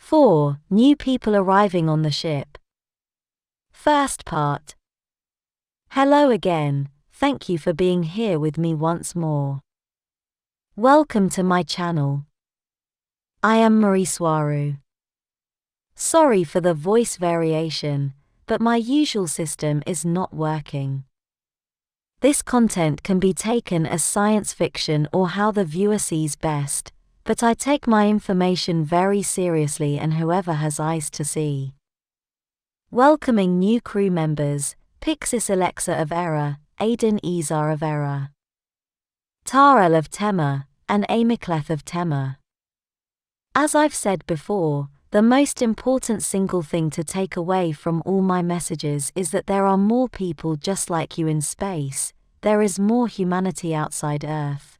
4. New people arriving on the ship. First part. Hello again, thank you for being here with me once more. Welcome to my channel. I am Mari Swaruu. Sorry for the voice variation, but my usual system is not working. This content can be taken as science fiction or how the viewer sees best, but I take my information very seriously and whoever has eyes to see. Welcoming new crew members, Pixis Alexa of Error, Aiden Izar of Error, Tarel of Tema, and Amikleth of Tema. As I've said before, the most important single thing to take away from all my messages is that there are more people just like you in space, there is more humanity outside Earth.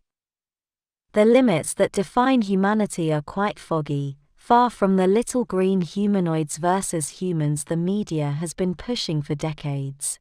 The limits that define humanity are quite foggy, far from the little green humanoids versus humans the media has been pushing for decades.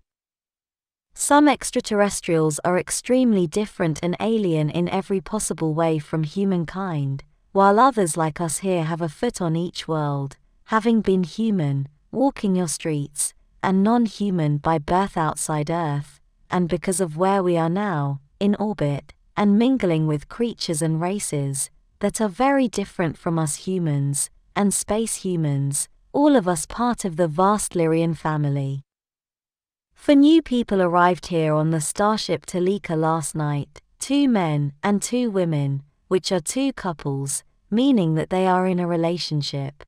Some extraterrestrials are extremely different and alien in every possible way from humankind, while others like us here have a foot on each world, having been human, walking your streets, and non-human by birth outside Earth, and because of where we are now, in orbit, and mingling with creatures and races that are very different from us humans, and space humans, all of us part of the vast Lyrian family. 4 new people arrived here on the starship Toleka last night, 2 men and 2 women, which are 2 couples, meaning that they are in a relationship.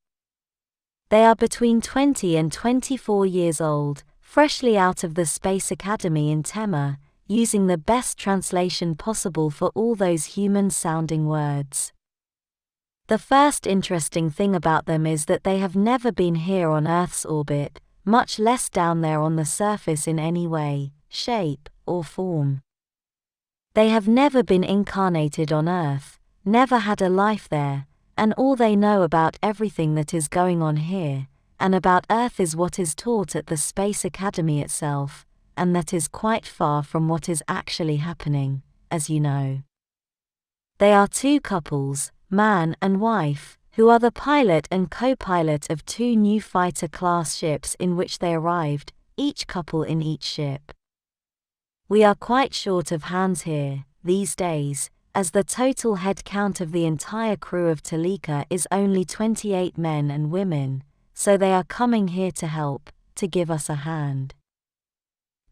They are between 20 and 24 years old, freshly out of the Space Academy in Tema, using the best translation possible for all those human-sounding words. The first interesting thing about them is that they have never been here on Earth's orbit, much less down there on the surface in any way, shape, or form. They have never been incarnated on Earth, never had a life there, and all they know about everything that is going on here, and about Earth is what is taught at the Space Academy itself, and that is quite far from what is actually happening, as you know. They are 2 couples, man and wife, who are the pilot and co-pilot of 2 new fighter-class ships in which they arrived, each couple in each ship. We are quite short of hands here, these days, as the total head count of the entire crew of Toleka is only 28 men and women, so they are coming here to help, to give us a hand.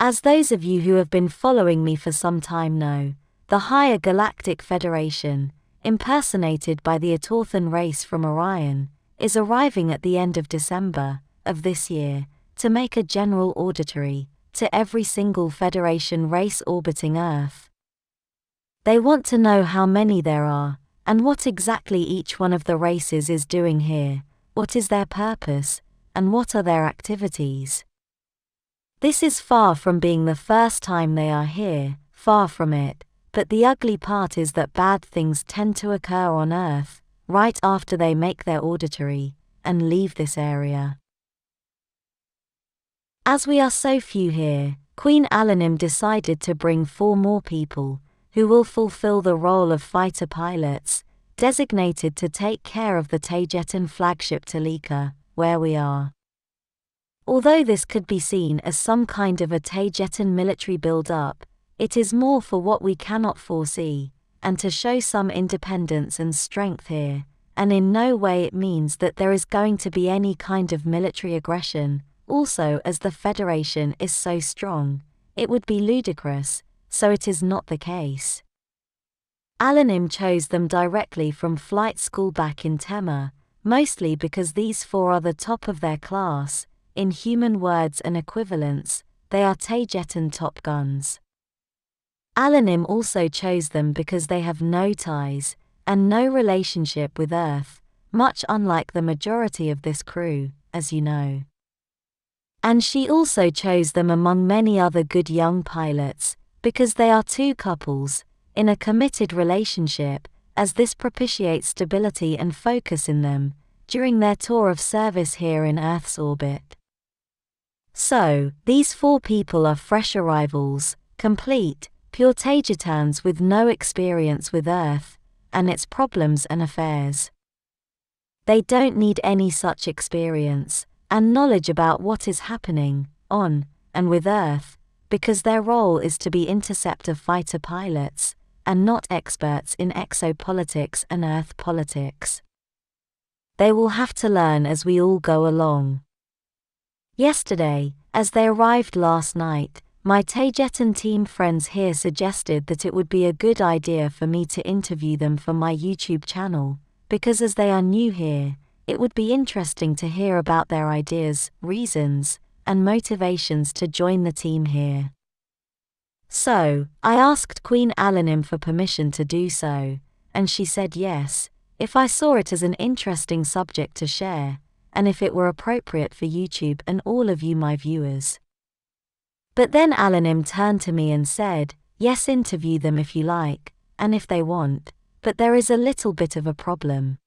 As those of you who have been following me for some time know, the Higher Galactic Federation, impersonated by the Atorthan race from Orion, is arriving at the end of December of this year to make a general auditory to every single Federation race orbiting Earth. They want to know how many there are, and what exactly each one of the races is doing here, what is their purpose, and what are their activities. This is far from being the first time they are here, far from it, but the ugly part is that bad things tend to occur on Earth, right after they make their auditory, and leave this area. As we are so few here, Queen Alanim decided to bring 4 more people, who will fulfill the role of fighter pilots, designated to take care of the Taygetan flagship Toleka, where we are. Although this could be seen as some kind of a Taygetan military build-up, it is more for what we cannot foresee, and to show some independence and strength here, and in no way it means that there is going to be any kind of military aggression. Also, as the Federation is so strong, it would be ludicrous, so it is not the case. Alanim chose them directly from flight school back in Tema, mostly because these 4 are the top of their class, in human words and equivalents, they are Taygetan Top Guns. Alanim also chose them because they have no ties, and no relationship with Earth, much unlike the majority of this crew, as you know. And she also chose them among many other good young pilots, because they are 2 couples, in a committed relationship, as this propitiates stability and focus in them, during their tour of service here in Earth's orbit. So, these 4 people are fresh arrivals, complete, pure Taygetans with no experience with Earth, and its problems and affairs. They don't need any such experience and knowledge about what is happening on and with Earth, because their role is to be interceptor fighter pilots and not experts in exopolitics and Earth politics. They will have to learn as we all go along. Yesterday, as they arrived last night, my Taygetan Team friends here suggested that it would be a good idea for me to interview them for my YouTube channel, because as they are new here, it would be interesting to hear about their ideas, reasons, and motivations to join the team here. So, I asked Queen Alanim for permission to do so, and she said yes, if I saw it as an interesting subject to share, and if it were appropriate for YouTube and all of you my viewers. But then Alanim turned to me and said, yes, interview them if you like, and if they want, but there is a little bit of a problem.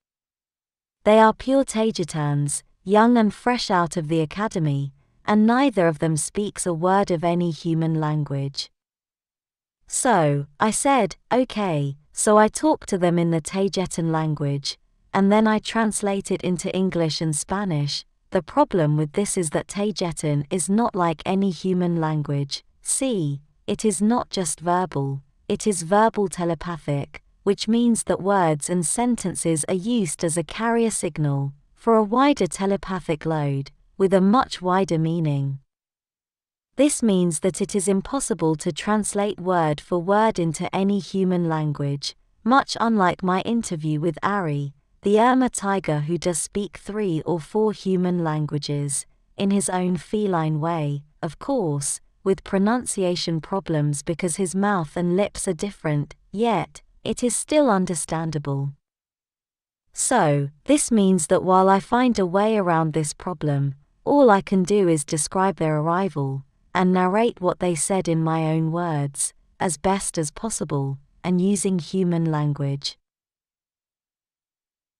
They are pure Taygetans, young and fresh out of the academy, and neither of them speaks a word of any human language. So, I said, okay, so I talk to them in the Taygetan language, and then I translate it into English and Spanish. The problem with this is that Taygetan is not like any human language. See, it is not just verbal, it is verbal telepathic, which means that words and sentences are used as a carrier signal for a wider telepathic load, with a much wider meaning. This means that it is impossible to translate word for word into any human language, much unlike my interview with Ari, the Irma tiger who does speak 3 or 4 human languages, in his own feline way, of course, with pronunciation problems because his mouth and lips are different, yet, it is still understandable. So, this means that while I find a way around this problem, all I can do is describe their arrival, and narrate what they said in my own words, as best as possible, and using human language.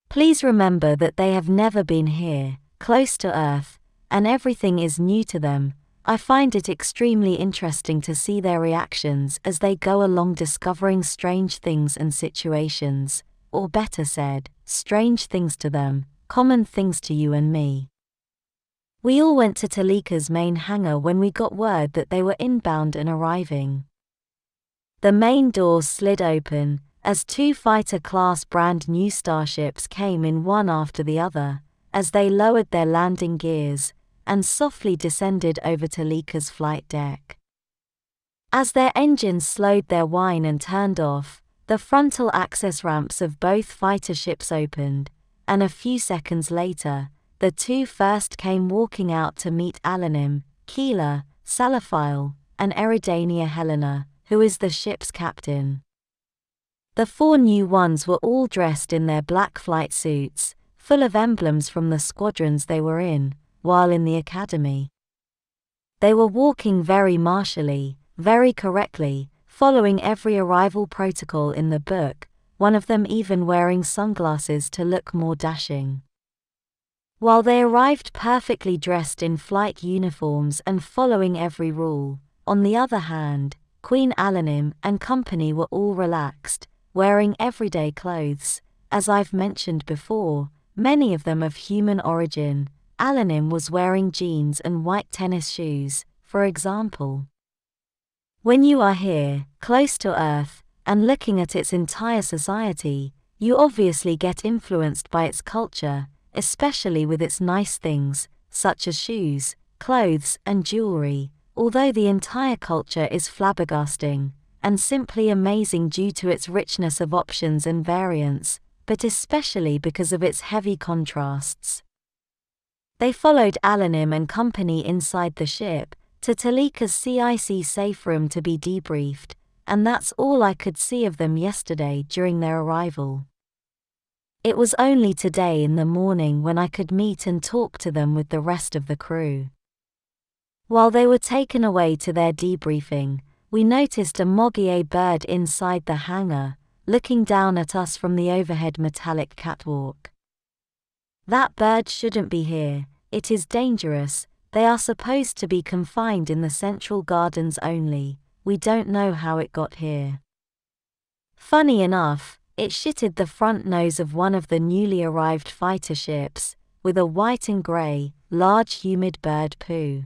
Please remember that they have never been here, close to Earth, and everything is new to them. I find it extremely interesting to see their reactions as they go along discovering strange things and situations, or better said, strange things to them, common things to you and me. We all went to Toleka's main hangar when we got word that they were inbound and arriving. The main doors slid open, as 2 fighter-class brand-new starships came in one after the other, as they lowered their landing gears, and softly descended over Toleka's flight deck. As their engines slowed their whine and turned off, the frontal access ramps of both fighter ships opened, and a few seconds later, the 2 first came walking out to meet Alanim, Keela, Salaphile, and Eridania Helena, who is the ship's captain. The 4 new ones were all dressed in their black flight suits, full of emblems from the squadrons they were in, while in the academy. They were walking very martially, very correctly, following every arrival protocol in the book, one of them even wearing sunglasses to look more dashing. While they arrived perfectly dressed in flight uniforms and following every rule, on the other hand, Queen Alanim and company were all relaxed, wearing everyday clothes, as I've mentioned before, many of them of human origin. Alanim was wearing jeans and white tennis shoes, for example. When you are here, close to Earth, and looking at its entire society, you obviously get influenced by its culture, especially with its nice things, such as shoes, clothes, and jewelry, although the entire culture is flabbergasting, and simply amazing due to its richness of options and variants, but especially because of its heavy contrasts. They followed Alanim and company inside the ship, to Toleka's CIC safe room to be debriefed, and that's all I could see of them yesterday during their arrival. It was only today in the morning when I could meet and talk to them with the rest of the crew. While they were taken away to their debriefing, we noticed a Mogier bird inside the hangar, looking down at us from the overhead metallic catwalk. That bird shouldn't be here, it is dangerous, they are supposed to be confined in the central gardens only, we don't know how it got here. Funny enough, it shitted the front nose of one of the newly arrived fighter ships, with a white and grey, large humid bird poo.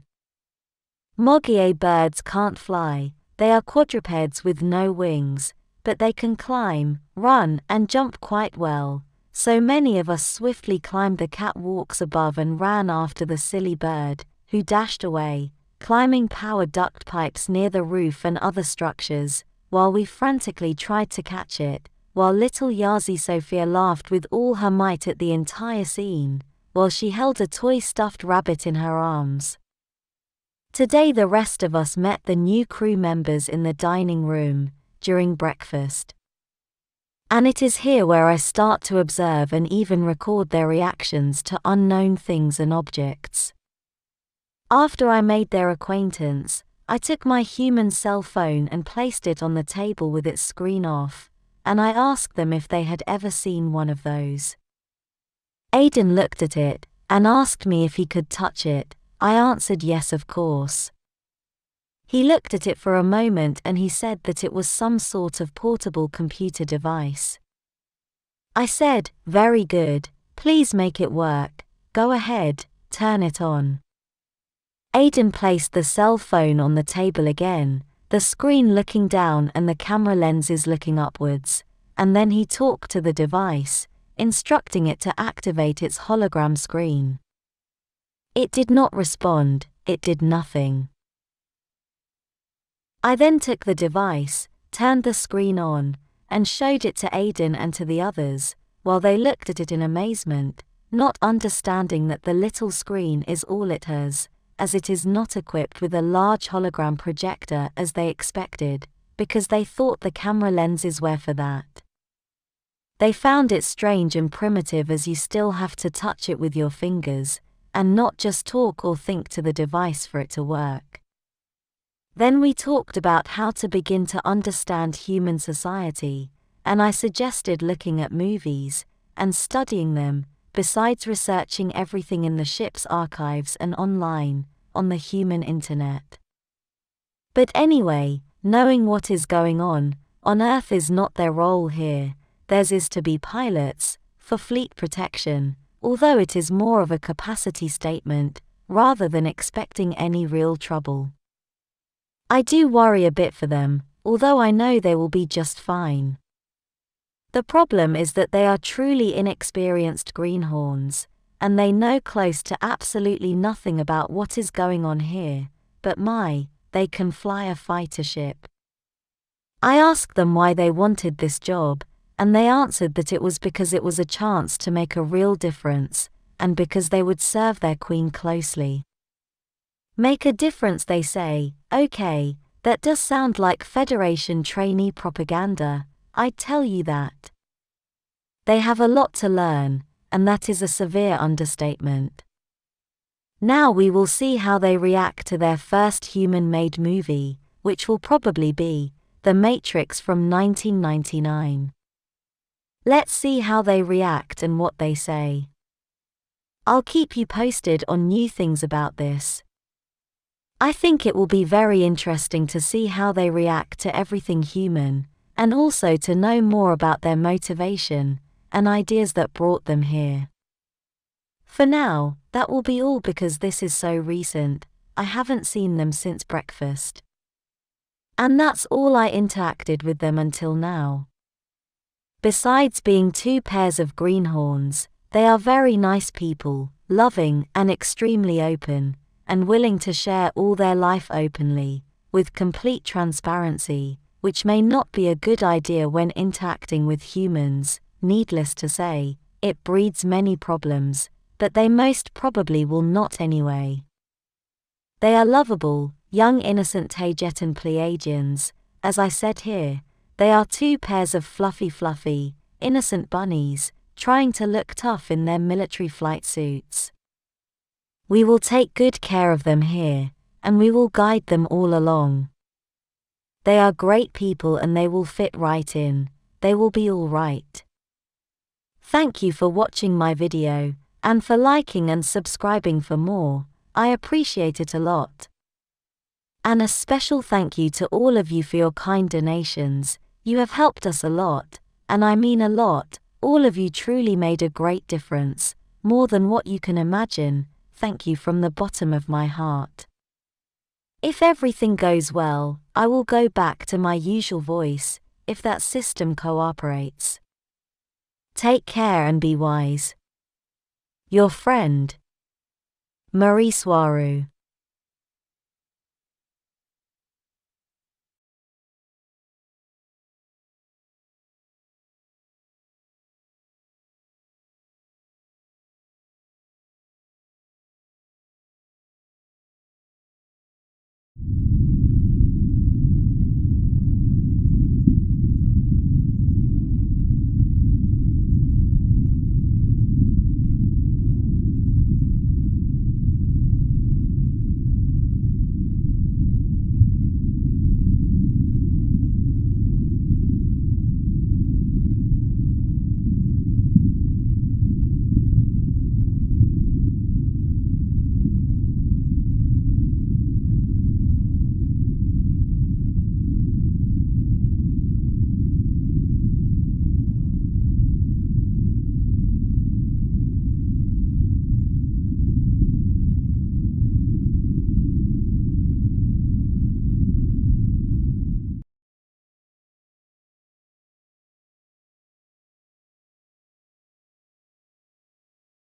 Mogier birds can't fly, they are quadrupeds with no wings, but they can climb, run and jump quite well, so many of us swiftly climbed the catwalks above and ran after the silly bird, who dashed away, climbing power duct pipes near the roof and other structures, while we frantically tried to catch it, while little Yazi Sophia laughed with all her might at the entire scene, while she held a toy stuffed rabbit in her arms. Today the rest of us met the new crew members in the dining room, during breakfast. And it is here where I start to observe and even record their reactions to unknown things and objects. After I made their acquaintance, I took my human cell phone and placed it on the table with its screen off, and I asked them if they had ever seen one of those. Aiden looked at it, and asked me if he could touch it. I answered yes, of course. He looked at it for a moment and he said that it was some sort of portable computer device. I said, very good, please make it work, go ahead, turn it on. Aiden placed the cell phone on the table again, the screen looking down and the camera lenses looking upwards, and then he talked to the device, instructing it to activate its hologram screen. It did not respond, it did nothing. I then took the device, turned the screen on, and showed it to Aiden and to the others, while they looked at it in amazement, not understanding that the little screen is all it has, as it is not equipped with a large hologram projector as they expected, because they thought the camera lenses were for that. They found it strange and primitive as you still have to touch it with your fingers, and not just talk or think to the device for it to work. Then we talked about how to begin to understand human society, and I suggested looking at movies, and studying them, besides researching everything in the ship's archives and online, on the human internet. But anyway, knowing what is going on Earth is not their role here, theirs is to be pilots, for fleet protection, although it is more of a capacity statement, rather than expecting any real trouble. I do worry a bit for them, although I know they will be just fine. The problem is that they are truly inexperienced greenhorns, and they know close to absolutely nothing about what is going on here, but they can fly a fighter ship. I asked them why they wanted this job, and they answered that it was because it was a chance to make a real difference, and because they would serve their queen closely. Make a difference, they say. Okay, that does sound like Federation trainee propaganda, I tell you that. They have a lot to learn, and that is a severe understatement. Now we will see how they react to their first human-made movie, which will probably be The Matrix from 1999. Let's see how they react and what they say. I'll keep you posted on new things about this. I think it will be very interesting to see how they react to everything human, and also to know more about their motivation and ideas that brought them here. For now, that will be all because this is so recent, I haven't seen them since breakfast. And that's all I interacted with them until now. Besides being two pairs of greenhorns, they are very nice people, loving and extremely open, and willing to share all their life openly, with complete transparency, which may not be a good idea when interacting with humans. Needless to say, it breeds many problems, but they most probably will not anyway. They are lovable, young innocent Taygetan Pleiadians, as I said here, they are two pairs of fluffy, innocent bunnies, trying to look tough in their military flight suits. We will take good care of them here, and we will guide them all along. They are great people and they will fit right in, they will be all right. Thank you for watching my video, and for liking and subscribing for more, I appreciate it a lot. And a special thank you to all of you for your kind donations, you have helped us a lot, And I mean a lot. All of you truly made a great difference, more than what you can imagine. Thank you from the bottom of my heart. If everything goes well, I will go back to my usual voice, if that system cooperates. Take care and be wise. Your friend, Mari Swaruu.